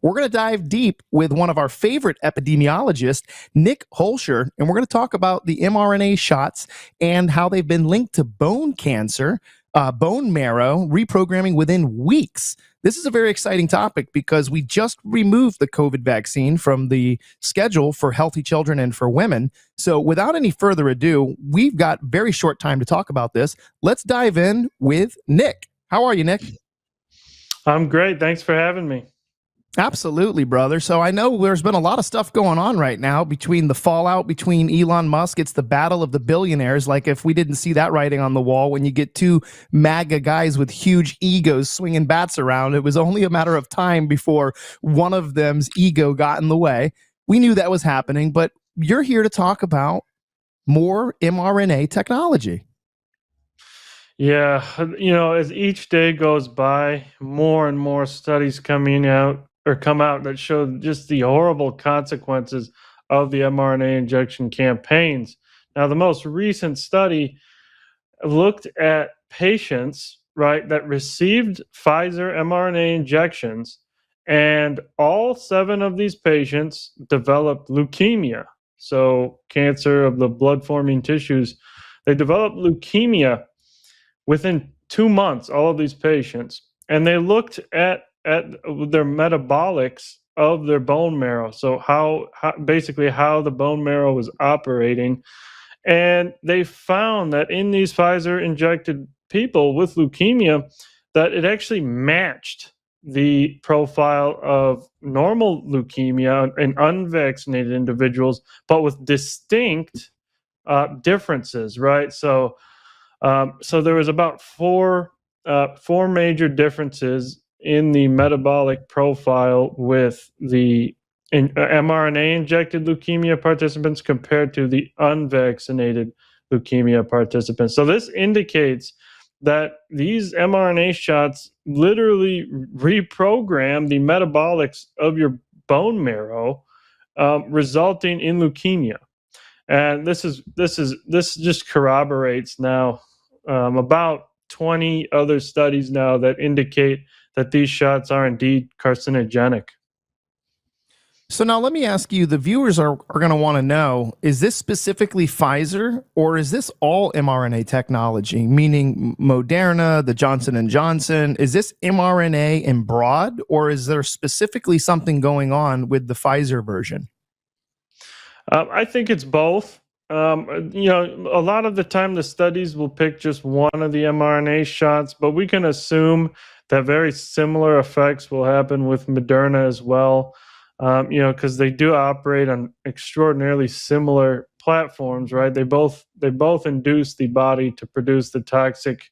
we're going to dive deep with one of our favorite epidemiologists, Nick Holscher, and we're going to talk about the mRNA shots and how they've been linked to bone cancer, bone marrow, reprogramming within weeks. This is a very exciting topic because we just removed the COVID vaccine from the schedule for healthy children and for women. So without any further ado, we've got very short time to talk about this. Let's dive in with Nick. How are you, Nick? I'm great. Thanks for having me. Absolutely, brother. So I know there's been a lot of stuff going on right now between the fallout between Elon Musk. It's the battle of the billionaires. Like if we didn't see that writing on the wall, when you get two MAGA guys with huge egos swinging bats around, it was only a matter of time before one of them's ego got in the way. We knew that was happening, but you're here to talk about more mRNA technology. Yeah, as each day goes by, more and more studies come out that show just the horrible consequences of the mRNA injection campaigns. Now, the most recent study looked at patients, right, that received Pfizer mRNA injections, and all 7 of these patients developed leukemia, so cancer of the blood-forming tissues. They developed leukemia within 2 months, all of these patients, and they looked at their metabolics of their bone marrow, so how the bone marrow was operating, and they found that in these Pfizer injected people with leukemia, that it actually matched the profile of normal leukemia in unvaccinated individuals, but with distinct differences, right? So there was about four major differences in the metabolic profile with the mRNA injected leukemia participants compared to the unvaccinated leukemia participants. So this indicates that these mRNA shots literally reprogram the metabolics of your bone marrow, resulting in leukemia. And this just corroborates now about 20 other studies now that indicate that these shots are indeed carcinogenic. So now let me ask you, the viewers are going to want to know, is this specifically Pfizer or is this all mRNA technology, meaning Moderna, the Johnson & Johnson? Is this mRNA in broad, or is there specifically something going on with the Pfizer version? I think it's both. A lot of the time the studies will pick just one of the mRNA shots, but we can assume that very similar effects will happen with Moderna as well. Because they do operate on extraordinarily similar platforms, right? They both induce the body to produce the toxic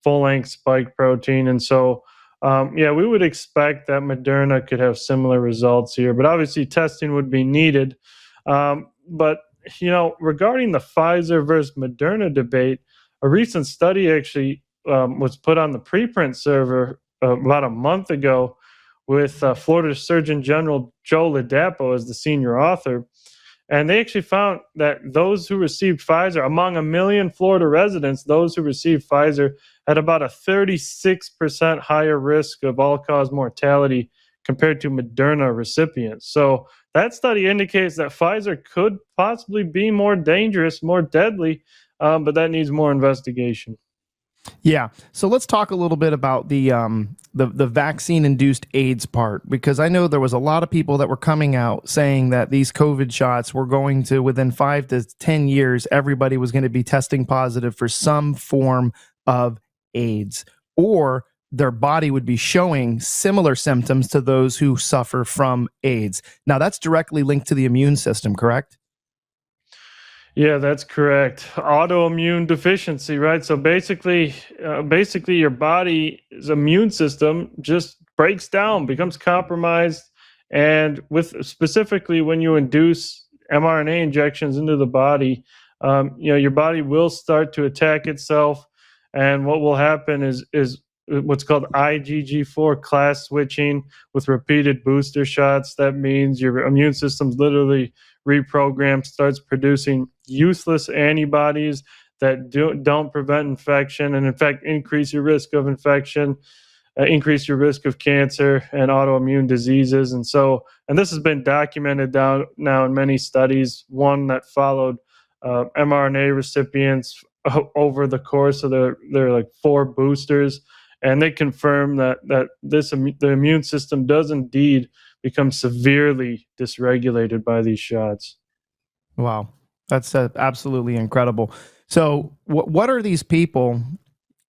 full-length spike protein, and so we would expect that Moderna could have similar results here. But obviously, testing would be needed. But regarding the Pfizer versus Moderna debate, a recent study actually was put on the preprint server about a month ago, with Florida Surgeon General Joe Ladapo as the senior author. And they actually found that those who received Pfizer, among 1 million Florida residents, those who received Pfizer had about a 36% higher risk of all-cause mortality compared to Moderna recipients. So that study indicates that Pfizer could possibly be more dangerous, more deadly, but that needs more investigation. Yeah. So let's talk a little bit about the vaccine-induced AIDS part, because I know there was a lot of people that were coming out saying that these COVID shots were going to, within 5 to 10 years, everybody was going to be testing positive for some form of AIDS, or their body would be showing similar symptoms to those who suffer from AIDS. Now, that's directly linked to the immune system, correct? Yeah, that's correct. Autoimmune deficiency, right? So basically your body's immune system just breaks down, becomes compromised, and specifically when you induce mRNA injections into the body, your body will start to attack itself, and what will happen is what's called IgG4 class switching with repeated booster shots. That means your immune system's literally reprogrammed, starts producing useless antibodies that don't prevent infection, and in fact increase your risk of infection. increase your risk of cancer and autoimmune diseases. And this has been documented now in many studies. One that followed mRNA recipients over the course of their like 4 boosters, and they confirm that the immune system does indeed become severely dysregulated by these shots. Wow, that's absolutely incredible. So, what are these people?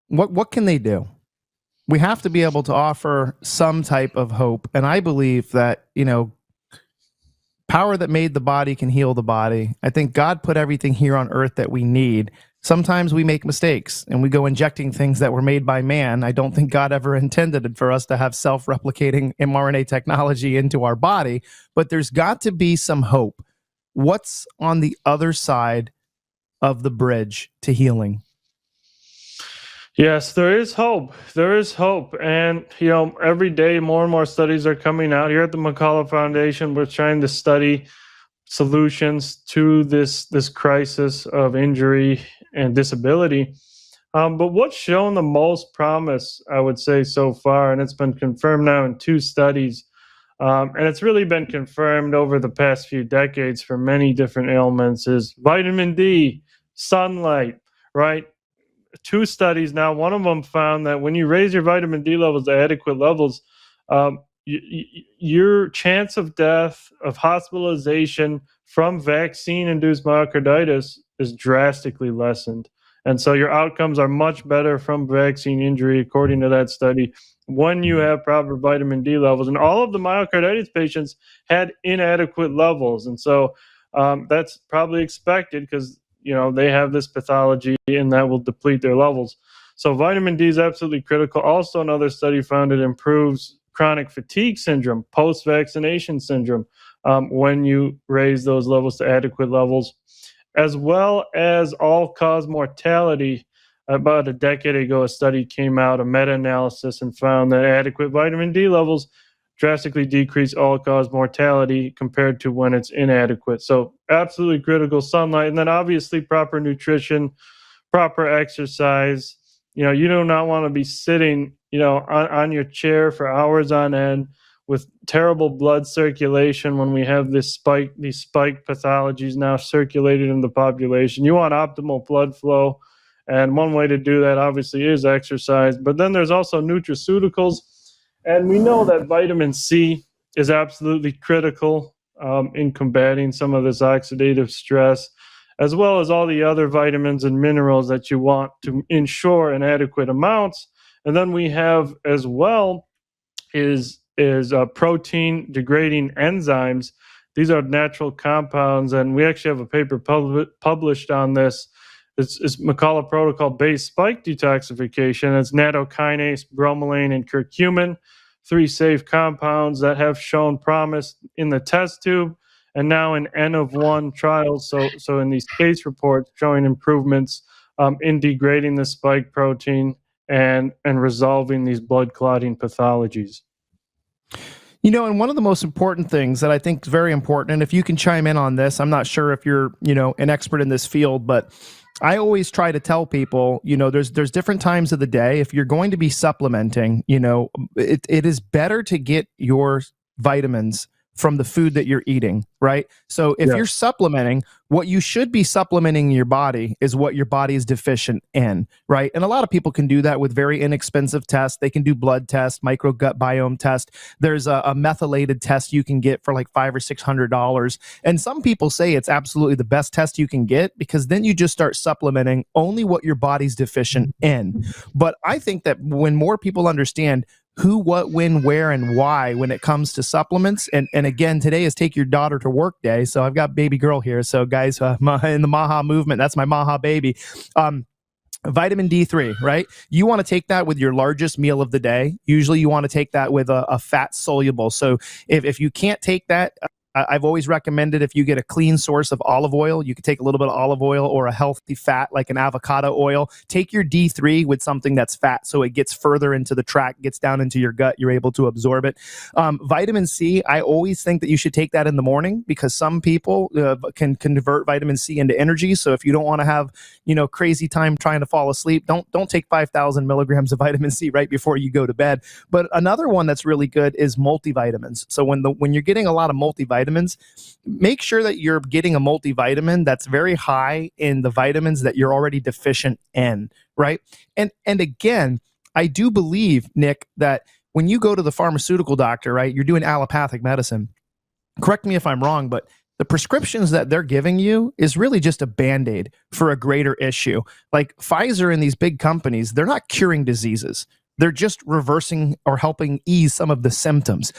What can they do? We have to be able to offer some type of hope, and I believe that power that made the body can heal the body. I think God put everything here on earth that we need. Sometimes we make mistakes and we go injecting things that were made by man. I don't think God ever intended for us to have self-replicating mRNA technology into our body, but there's got to be some hope. What's on the other side of the bridge to healing? Yes, there is hope. There is hope. And, every day more and more studies are coming out. Here at the McCullough Foundation, we're trying to study solutions to this crisis of injury and disability. But what's shown the most promise, I would say, so far, and it's been confirmed now in 2 studies, and it's really been confirmed over the past few decades for many different ailments, is vitamin D, sunlight, right? 2 studies now. One of them found that when you raise your vitamin D levels to adequate levels, your chance of death, of hospitalization from vaccine-induced myocarditis is drastically lessened. And so your outcomes are much better from vaccine injury, according to that study, when you have proper vitamin D levels. And all of the myocarditis patients had inadequate levels. And so that's probably expected because they have this pathology and that will deplete their levels. So vitamin D is absolutely critical. Also, another study found it improves chronic fatigue syndrome, post-vaccination syndrome, when you raise those levels to adequate levels, as well as all-cause mortality. About a decade ago, a study came out, a meta-analysis, and found that adequate vitamin D levels drastically decrease all-cause mortality compared to when it's inadequate. So absolutely critical, sunlight, and then obviously proper nutrition, proper exercise. You do not want to be sitting, on your chair for hours on end with terrible blood circulation when we have these spike pathologies now circulated in the population. You want optimal blood flow, and one way to do that obviously is exercise. But then there's also nutraceuticals. And we know that vitamin C is absolutely critical in combating some of this oxidative stress, as well as all the other vitamins and minerals that you want to ensure an adequate amounts. And then we have as well is protein degrading enzymes. These are natural compounds, and we actually have a paper published on this. It's McCullough protocol-based spike detoxification. It's nattokinase, bromelain, and curcumin, 3 safe compounds that have shown promise in the test tube and now in N of 1 trials. So in these case reports showing improvements in degrading the spike protein and resolving these blood clotting pathologies. And one of the most important things that I think is very important, and if you can chime in on this, I'm not sure if you're, an expert in this field, but I always try to tell people, there's different times of the day. If you're going to be supplementing, it is better to get your vitamins from the food that you're eating, right? So if you're supplementing, what you should be supplementing your body is what your body is deficient in, right? And a lot of people can do that with very inexpensive tests. They can do blood tests, microgut biome test. There's a methylated test you can get for like $500 or $600. And some people say it's absolutely the best test you can get because then you just start supplementing only what your body's deficient in. But I think that when more people understand who, what, when, where, and why when it comes to supplements. And again, today is Take Your Daughter to Work Day. So I've got baby girl here. So guys, in the Maha movement, that's my Maha baby. Vitamin D3, right? You want to take that with your largest meal of the day. Usually you want to take that with a fat soluble. So if you can't take that I've always recommended if you get a clean source of olive oil, you could take a little bit of olive oil or a healthy fat like an avocado oil. Take your D3 with something that's fat so it gets further into the tract, gets down into your gut. You're able to absorb it. Vitamin C, I always think that you should take that in the morning because some people can convert vitamin C into energy. So if you don't want to have, crazy time trying to fall asleep, don't take 5,000 milligrams of vitamin C right before you go to bed. But another one that's really good is multivitamins. So when you're getting a lot of multivitamins, make sure that you're getting a multivitamin that's very high in the vitamins that you're already deficient in, right? And again, I do believe, Nick, that when you go to the pharmaceutical doctor, right, you're doing allopathic medicine. Correct me if I'm wrong, but the prescriptions that they're giving you is really just a Band-Aid for a greater issue. Like Pfizer and these big companies, they're not curing diseases. They're just reversing or helping ease some of the symptoms.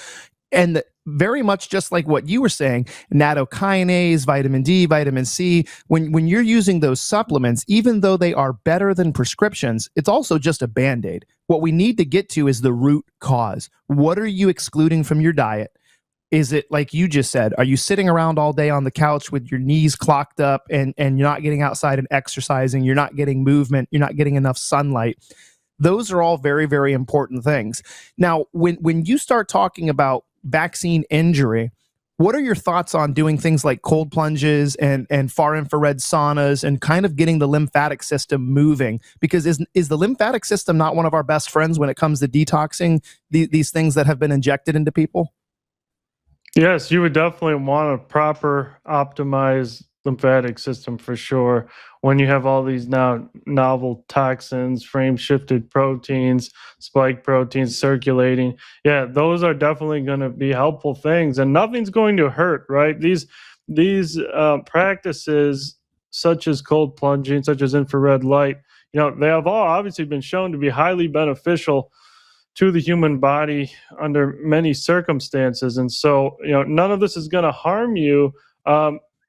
And very much just like what you were saying, nattokinase, vitamin D, vitamin C, when you're using those supplements, even though they are better than prescriptions, it's also just a Band-Aid. What we need to get to is the root cause. What are you excluding from your diet? Is it like you just said? Are you sitting around all day on the couch with your knees clocked up and you're not getting outside and exercising? You're not getting movement. You're not getting enough sunlight. Those are all very, very important things. Now, when you start talking about vaccine injury, what are your thoughts on doing things like cold plunges and far infrared saunas and kind of getting the lymphatic system moving? Because is the lymphatic system not one of our best friends when it comes to detoxing these things that have been injected into people? Yes, you would definitely want a proper optimized lymphatic system for sure. When you have all these now novel toxins, frame shifted proteins, spike proteins circulating, yeah, those are definitely going to be helpful things, and nothing's going to hurt, right? These practices, such as cold plunging, such as infrared light, they have all obviously been shown to be highly beneficial to the human body under many circumstances. And so, none of this is going to harm you.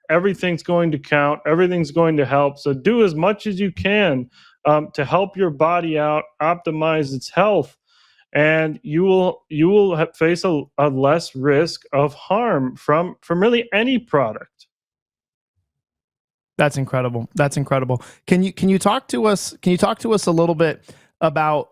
Everything's going to count, everything's going to help. So, do as much as you can to help your body out, optimize its health, and you will face a less risk of harm from really any product. That's incredible. That's incredible. Can you talk to us? Can you talk to us a little bit about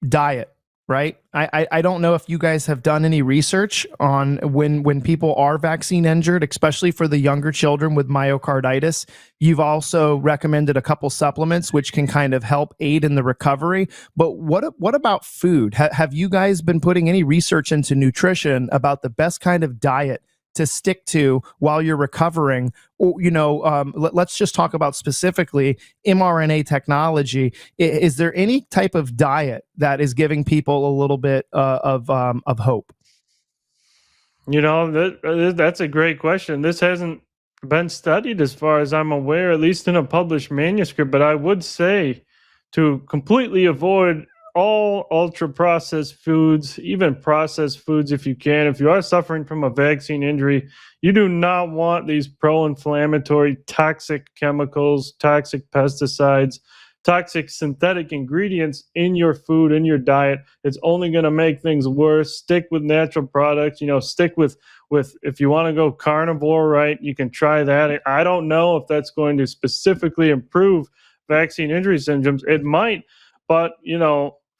diet, right? I don't know if you guys have done any research on when people are vaccine injured, especially for the younger children with myocarditis. You've also recommended a couple supplements which can kind of help aid in the recovery. But what about food? Have you guys been putting any research into nutrition about the best kind of diet to stick to while you're recovering? Or, let's just talk about specifically mRNA technology. Is there any type of diet that is giving people a little bit of hope? That's a great question. This hasn't been studied as far as I'm aware, at least in a published manuscript. But I would say to completely avoid all ultra processed foods, even processed foods if you can. If you are suffering from a vaccine injury, you do not want these pro inflammatory toxic chemicals, toxic pesticides, toxic synthetic ingredients in your food, in your diet. It's only going to make things worse. Stick with natural products, stick with if you want to go carnivore, right, you can try that. I don't know if that's going to specifically improve vaccine injury syndromes. It might, but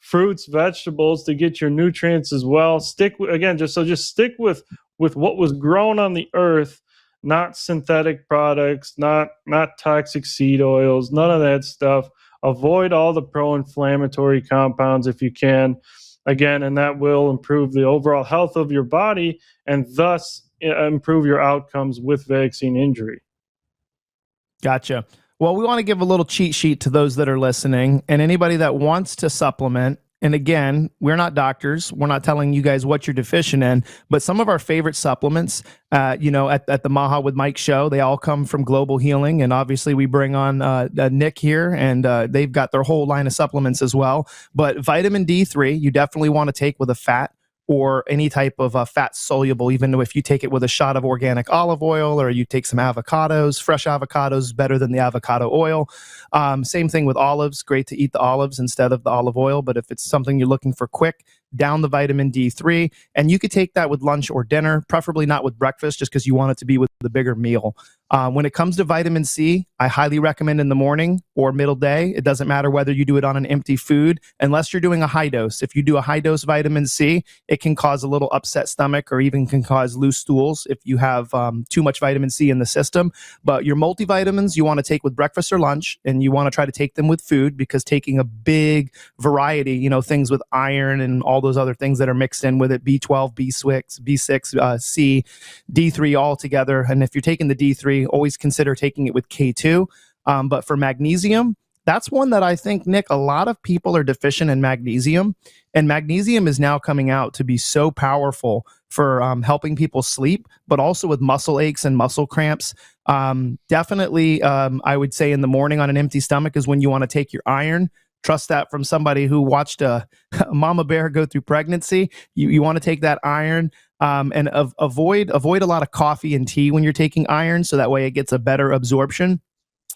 fruits, vegetables to get your nutrients as well. Stick with, again, just stick with what was grown on the earth, not synthetic products, not toxic seed oils, none of that stuff. Avoid all the pro-inflammatory compounds if you can. Again, and that will improve the overall health of your body and thus improve your outcomes with vaccine injury. Gotcha. Well, we want to give a little cheat sheet to those that are listening and anybody that wants to supplement. And again, we're not doctors. We're not telling you guys what you're deficient in, but some of our favorite supplements, at the Maha with Mike show, they all come from Global Healing. And obviously we bring on Nick here and they've got their whole line of supplements as well. But vitamin D3, you definitely want to take with a fat or any type of fat soluble, even though if you take it with a shot of organic olive oil or you take some avocados, fresh avocados better than the avocado oil. Same thing with olives. Great to eat the olives instead of the olive oil. But if it's something you're looking for quick, down the vitamin D3. And you could take that with lunch or dinner, preferably not with breakfast, just because you want it to be with the bigger meal. When it comes to vitamin C, I highly recommend in the morning or middle day. It doesn't matter whether you do it on an empty food, unless you're doing a high dose. If you do a high dose vitamin C, it can cause a little upset stomach or even can cause loose stools if you have too much vitamin C in the system. But your multivitamins you want to take with breakfast or lunch, and you want to try to take them with food, because taking a big variety, things with iron and all those other things that are mixed in with it, B12, B6, C, D3 all together. And if you're taking the D3, always consider taking it with K2. But for magnesium, that's one that I think, Nick, a lot of people are deficient in magnesium. And magnesium is now coming out to be so powerful for helping people sleep, but also with muscle aches and muscle cramps. Definitely, I would say in the morning on an empty stomach is when you want to take your iron. Trust that from somebody who watched a mama bear go through pregnancy. You want to take that iron. And avoid a lot of coffee and tea when you're taking iron, so that way it gets a better absorption.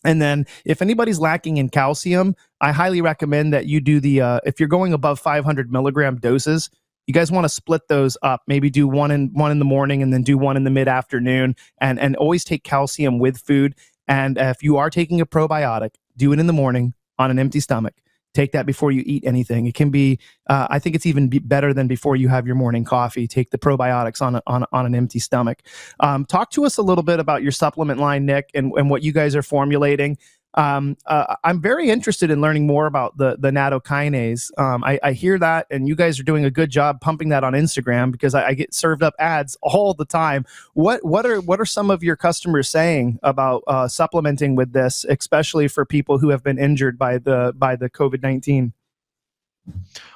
And then if anybody's lacking in calcium, I highly recommend that you do if you're going above 500 milligram doses, you guys want to split those up. Maybe do one in the morning and then do one in the mid afternoon, and always take calcium with food. And if you are taking a probiotic, do it in the morning on an empty stomach. Take that before you eat anything. It can be, I think it's even better than before you have your morning coffee. Take the probiotics on an empty stomach. Talk to us a little bit about your supplement line, Nick, and what you guys are formulating. I'm very interested in learning more about the nattokinase. I hear that, and you guys are doing a good job pumping that on Instagram, because I get served up ads all the time. What are some of your customers saying about supplementing with this, especially for people who have been injured by the COVID-19?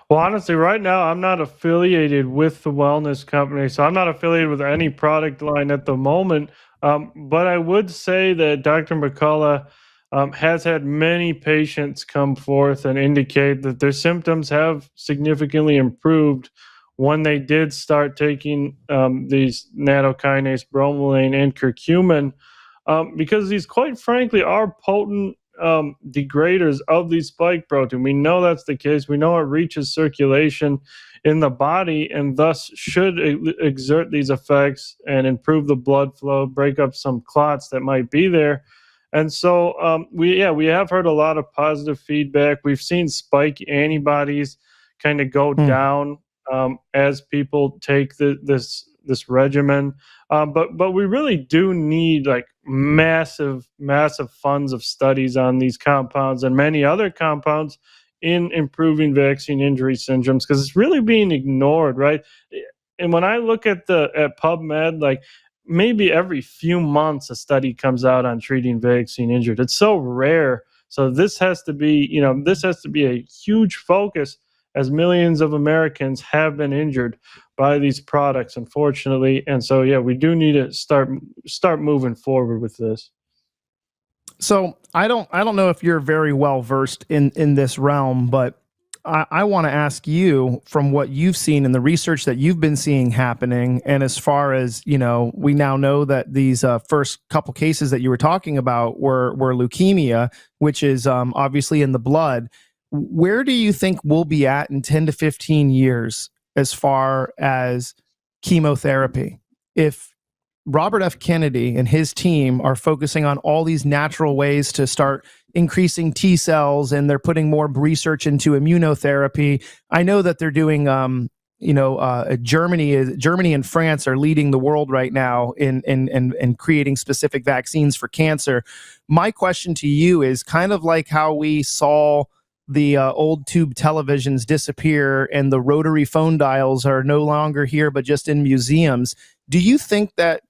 Well, honestly, right now I'm not affiliated with the wellness company, so I'm not affiliated with any product line at the moment. But I would say that Dr. McCullough has had many patients come forth and indicate that their symptoms have significantly improved when they did start taking these nattokinase, bromelain, and curcumin, because these, quite frankly, are potent degraders of the spike protein. We know that's the case. We know it reaches circulation in the body and thus should exert these effects and improve the blood flow, break up some clots that might be there. And so we have heard a lot of positive feedback. We've seen spike antibodies kind of go down as people take this regimen. But we really do need like massive funds of studies on these compounds and many other compounds in improving vaccine injury syndromes, because it's really being ignored, right? And when I look at PubMed, like maybe every few months a study comes out on treating vaccine injured. It's so rare. So this has to be, a huge focus, as millions of Americans have been injured by these products, unfortunately. And so, yeah, we do need to start moving forward with this. So I don't know if you're very well versed in this realm, but I want to ask you, from what you've seen in the research that you've been seeing happening, and as far as we now know that these first couple cases that you were talking about were leukemia, which is obviously in the blood. Where do you think we'll be at in 10 to 15 years as far as chemotherapy? If Robert F. Kennedy and his team are focusing on all these natural ways to start increasing T cells, and they're putting more research into immunotherapy. I know that they're doing, Germany and France are leading the world right now in creating specific vaccines for cancer. My question to you is kind of like how we saw the old tube televisions disappear and the rotary phone dials are no longer here, but just in museums. Do you think that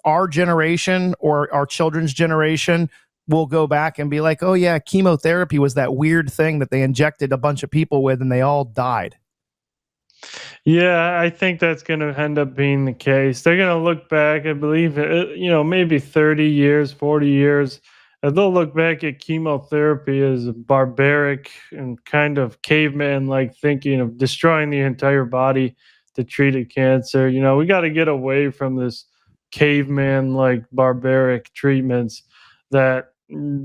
our generation or our children's generation will go back and be like, oh yeah, chemotherapy was that weird thing that they injected a bunch of people with and they all died? Yeah, I think that's going to end up being the case. They're going to look back, I believe, maybe 30 years, 40 years, and they'll look back at chemotherapy as barbaric and kind of caveman-like thinking of destroying the entire body to treat a cancer. We got to get away from this caveman like barbaric treatments that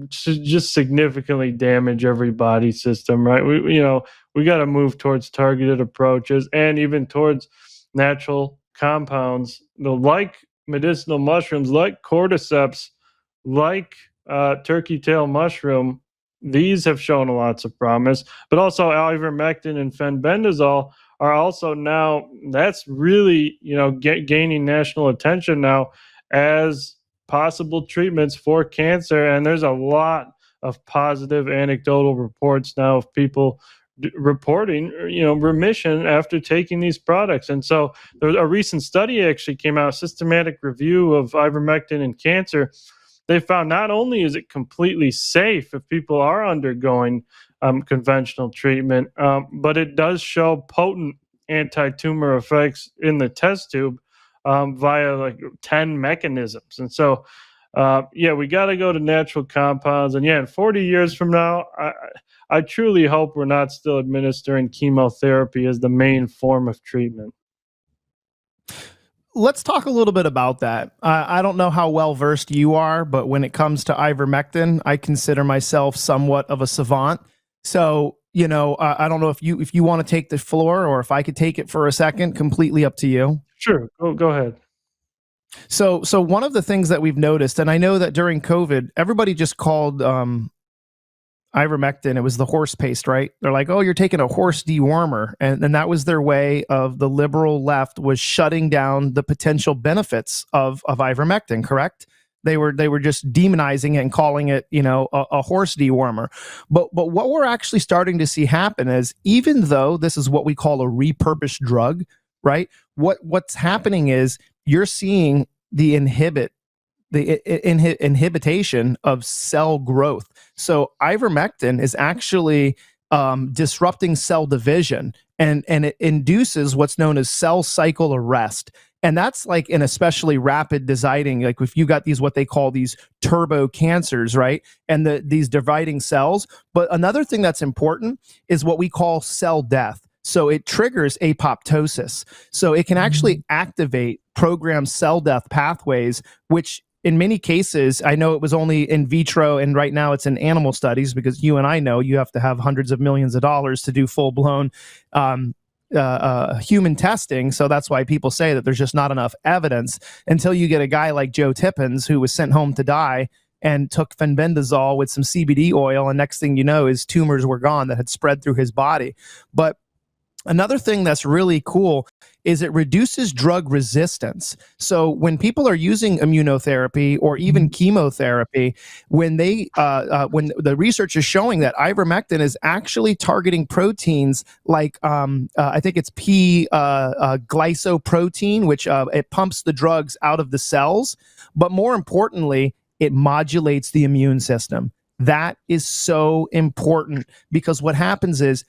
just significantly damage every body system, right? We got to move towards targeted approaches and even towards natural compounds, like medicinal mushrooms, like cordyceps, like turkey tail mushroom. These have shown lots of promise, but also ivermectin and fenbendazole are also now, that's really, gaining national attention now as possible treatments for cancer. And there's a lot of positive anecdotal reports now of people reporting, remission after taking these products. And so there's a recent study actually came out, systematic review of ivermectin in cancer. They found not only is it completely safe if people are undergoing conventional treatment, but it does show potent anti-tumor effects in the test tube via like 10 mechanisms. And so, yeah, we got to go to natural compounds. And yeah, in 40 years from now, I truly hope we're not still administering chemotherapy as the main form of treatment. Let's talk a little bit about that. I don't know how well versed you are, but when it comes to ivermectin, I consider myself somewhat of a savant. So, I don't know if you want to take the floor or if I could take it for a second. Completely up to you. Sure, go ahead. So one of the things that we've noticed, and I know that during COVID, everybody just called ivermectin, it was the horse paste, right? They're like, oh, you're taking a horse dewormer. And that was their way of, the liberal left was shutting down the potential benefits of ivermectin, correct? They were just demonizing it and calling it, a horse dewormer. But what we're actually starting to see happen is, even though this is what we call a repurposed drug, right? What's happening is you're seeing the inhibition of cell growth. So ivermectin is actually disrupting cell division, and it induces what's known as cell cycle arrest. And that's like an especially rapid dividing, like if you got these, what they call these turbo cancers, right? And these dividing cells. But another thing that's important is what we call cell death. So it triggers apoptosis. So it can actually activate programmed cell death pathways, which in many cases, I know it was only in vitro, and right now it's in animal studies, because you and I know you have to have hundreds of millions of dollars to do full-blown human testing. So that's why people say that there's just not enough evidence until you get a guy like Joe Tippins, who was sent home to die and took fenbendazole with some CBD oil, and next thing you know, his tumors were gone that had spread through his body. But another thing that's really cool is it reduces drug resistance. So when people are using immunotherapy or even chemotherapy, when the research is showing that ivermectin is actually targeting proteins like I think it's glycoprotein, which it pumps the drugs out of the cells, but more importantly, it modulates the immune system. That is so important, because what happens is,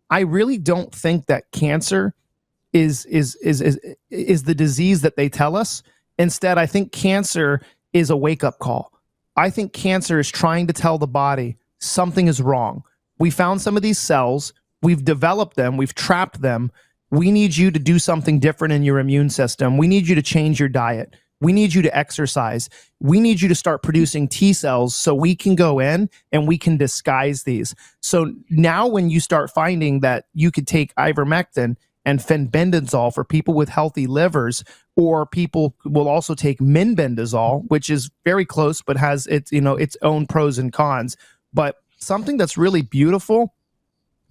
I really don't think that cancer is the disease that they tell us. Instead, I think cancer is a wake-up call. I think cancer is trying to tell the body something is wrong. We found some of these cells, we've developed them, we've trapped them. We need you to do something different in your immune system. We need you to change your diet. We need you to exercise. We need you to start producing T cells so we can go in and we can disguise these. So now when you start finding that you could take ivermectin and fenbendazole for people with healthy livers, or people will also take minbendazole, which is very close but has its own pros and cons. But something that's really beautiful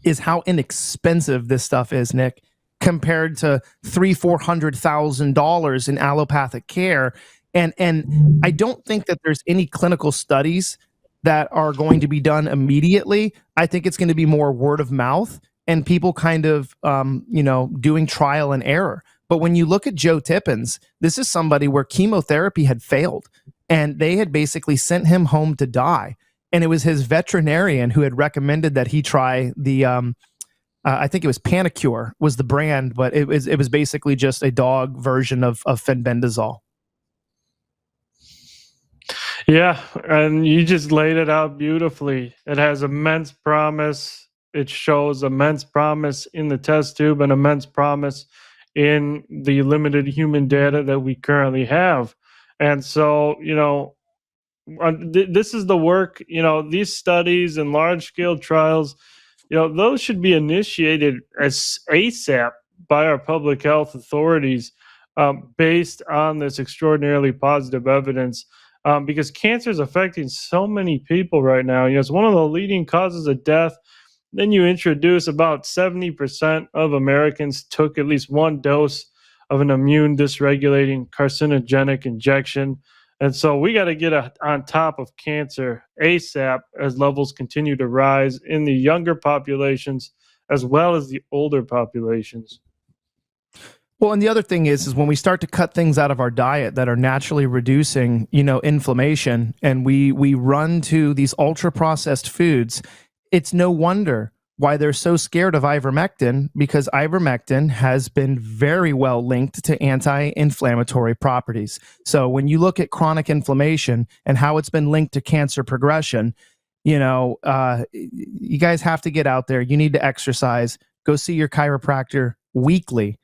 is how inexpensive this stuff is, Nick, compared to $300,000-$400,000 in allopathic care. And I don't think that there's any clinical studies that are going to be done immediately. I think it's going to be more word of mouth and people kind of doing trial and error. But when you look at Joe Tippins, this is somebody where chemotherapy had failed and they had basically sent him home to die. And it was his veterinarian who had recommended that he try the I think it was Panacure was the brand, but it was basically just a dog version of fenbendazole. Yeah, and you just laid it out beautifully. It has immense promise. It shows immense promise in the test tube and immense promise in the limited human data that we currently have. And so, this is the work, these studies and large scale trials, those should be initiated as ASAP by our public health authorities, based on this extraordinarily positive evidence, because cancer is affecting so many people right now. It's one of the leading causes of death. Then you introduce about 70% of Americans took at least one dose of an immune dysregulating carcinogenic injection. And so we got to get on top of cancer ASAP as levels continue to rise in the younger populations as well as the older populations. Well, and the other thing is when we start to cut things out of our diet that are naturally reducing, inflammation, and we run to these ultra processed foods, it's no wonder why they're so scared of ivermectin, because ivermectin has been very well linked to anti-inflammatory properties. So when you look at chronic inflammation and how it's been linked to cancer progression, you guys have to get out there. You need to exercise, go see your chiropractor weekly,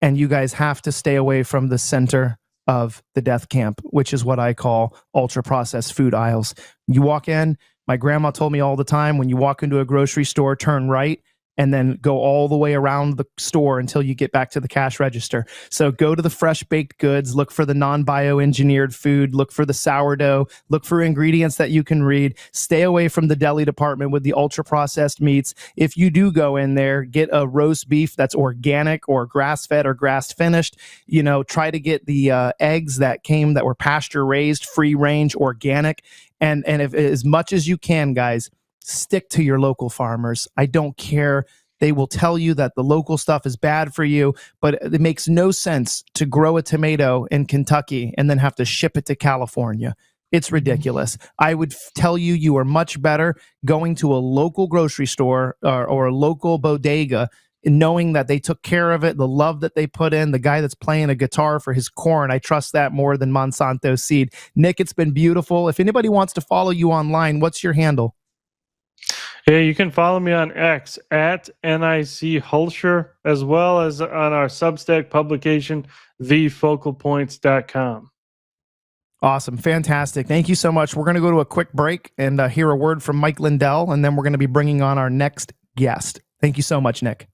and you guys have to stay away from the center of the death camp, which is what I call ultra processed food aisles. You walk in, my grandma told me all the time, when you walk into a grocery store, turn right and then go all the way around the store until you get back to the cash register. So go to the fresh baked goods, look for the non-bioengineered food, look for the sourdough, look for ingredients that you can read. Stay away from the deli department with the ultra processed meats. If you do go in there, get a roast beef that's organic or grass-fed or grass-finished. Try to get the eggs that were pasture raised, free range, organic. And if as much as you can, guys, stick to your local farmers. I don't care. They will tell you that the local stuff is bad for you, but it makes no sense to grow a tomato in Kentucky and then have to ship it to California. It's ridiculous. I would tell you are much better going to a local grocery store or a local bodega, knowing that they took care of it, the love that they put in, the guy that's playing a guitar for his corn. I trust that more than Monsanto seed. Nick, it's been beautiful. If anybody wants to follow you online, what's your handle? Yeah, you can follow me on X at NIC Hulsher, as well as on our Substack publication, thefocalpoints.com. Awesome. Fantastic. Thank you so much. We're going to go to a quick break and hear a word from Mike Lindell, and then we're going to be bringing on our next guest. Thank you so much, Nick.